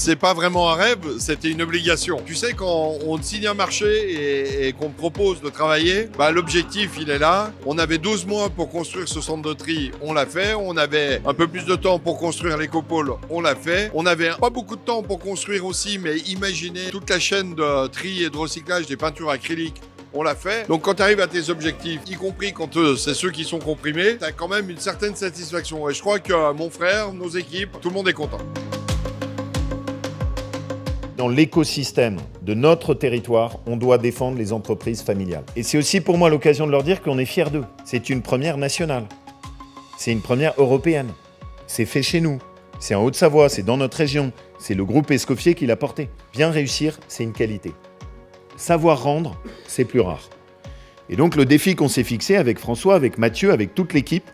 C'est pas vraiment un rêve, c'était une obligation. Tu sais, quand on signe un marché et qu'on me propose de travailler, l'objectif, il est là. On avait 12 mois pour construire ce centre de tri, on l'a fait. On avait un peu plus de temps pour construire l'écopôle, on l'a fait. On avait pas beaucoup de temps pour construire aussi, mais imaginez toute la chaîne de tri et de recyclage des peintures acryliques. On l'a fait. Donc quand tu arrives à tes objectifs, y compris quand c'est ceux qui sont comprimés, tu as quand même une certaine satisfaction. Et je crois que mon frère, nos équipes, tout le monde est content. Dans l'écosystème de notre territoire, on doit défendre les entreprises familiales. Et c'est aussi pour moi l'occasion de leur dire qu'on est fiers d'eux. C'est une première nationale. C'est une première européenne. C'est fait chez nous. C'est en Haute-Savoie, c'est dans notre région. C'est le groupe Escoffier qui l'a porté. Bien réussir, c'est une qualité. Savoir rendre, c'est plus rare. Et donc le défi qu'on s'est fixé avec François, avec Mathieu, avec toute l'équipe,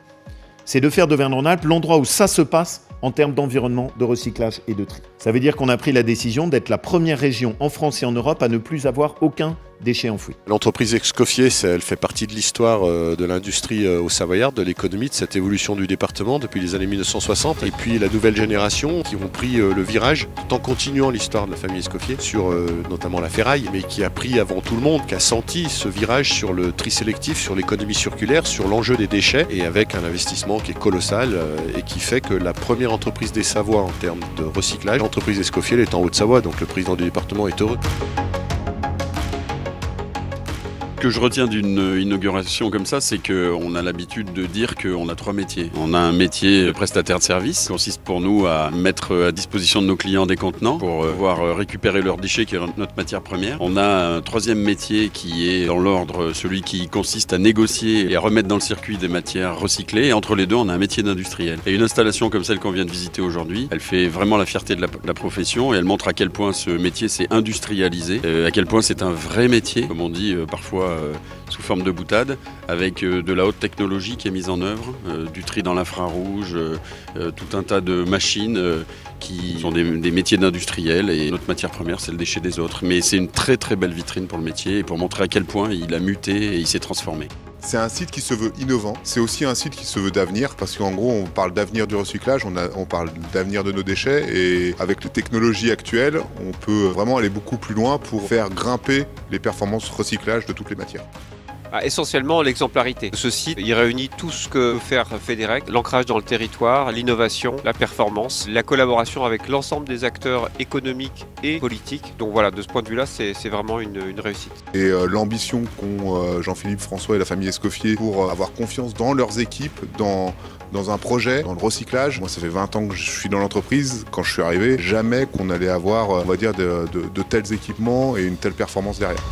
c'est de faire de Verdre-en-Alpes l'endroit où ça se passe en termes d'environnement, de recyclage et de tri. Ça veut dire qu'on a pris la décision d'être la première région en France et en Europe à ne plus avoir aucun déchet enfoui. L'entreprise Escoffier, elle fait partie de l'histoire de l'industrie au Savoyard, de l'économie, de cette évolution du département depuis les années 1960. Et puis la nouvelle génération qui ont pris le virage, tout en continuant l'histoire de la famille Escoffier, sur notamment la ferraille, mais qui a pris avant tout le monde, qui a senti ce virage sur le tri sélectif, sur l'économie circulaire, sur l'enjeu des déchets, et avec un investissement qui est colossal et qui fait que la première entreprise des Savoies en termes de recyclage, l'entreprise Escoffier, elle est en Haute-Savoie, donc le président du département est heureux. Ce que je retiens d'une inauguration comme ça, c'est qu'on a l'habitude de dire qu'on a 3 métiers. On a un métier de prestataire de service, qui consiste pour nous à mettre à disposition de nos clients des contenants pour pouvoir récupérer leurs déchets, qui est notre matière première. On a un 3e métier qui est dans l'ordre, celui qui consiste à négocier et à remettre dans le circuit des matières recyclées. Et entre les deux, on a un métier d'industriel. Et une installation comme celle qu'on vient de visiter aujourd'hui, elle fait vraiment la fierté de la profession et elle montre à quel point ce métier s'est industrialisé, à quel point c'est un vrai métier, comme on dit parfois sous forme de boutade, avec de la haute technologie qui est mise en œuvre, du tri dans l'infrarouge, tout un tas de machines qui sont des métiers d'industriels et notre matière première c'est le déchet des autres. Mais c'est une très très belle vitrine pour le métier et pour montrer à quel point il a muté et il s'est transformé. C'est un site qui se veut innovant, c'est aussi un site qui se veut d'avenir parce qu'en gros on parle d'avenir du recyclage, on parle d'avenir de nos déchets et avec les technologies actuelles on peut vraiment aller beaucoup plus loin pour faire grimper les performances recyclage de toutes les matières. Essentiellement l'exemplarité. Ce site, il réunit tout ce que peut faire Federec, l'ancrage dans le territoire, l'innovation, la performance, la collaboration avec l'ensemble des acteurs économiques et politiques. Donc voilà, de ce point de vue-là, c'est vraiment une réussite. Et l'ambition qu'ont Jean-Philippe, François et la famille Escoffier pour avoir confiance dans leurs équipes, dans un projet, dans le recyclage. Moi, ça fait 20 ans que je suis dans l'entreprise. Quand je suis arrivé, jamais qu'on allait avoir, on va dire, de tels équipements et une telle performance derrière.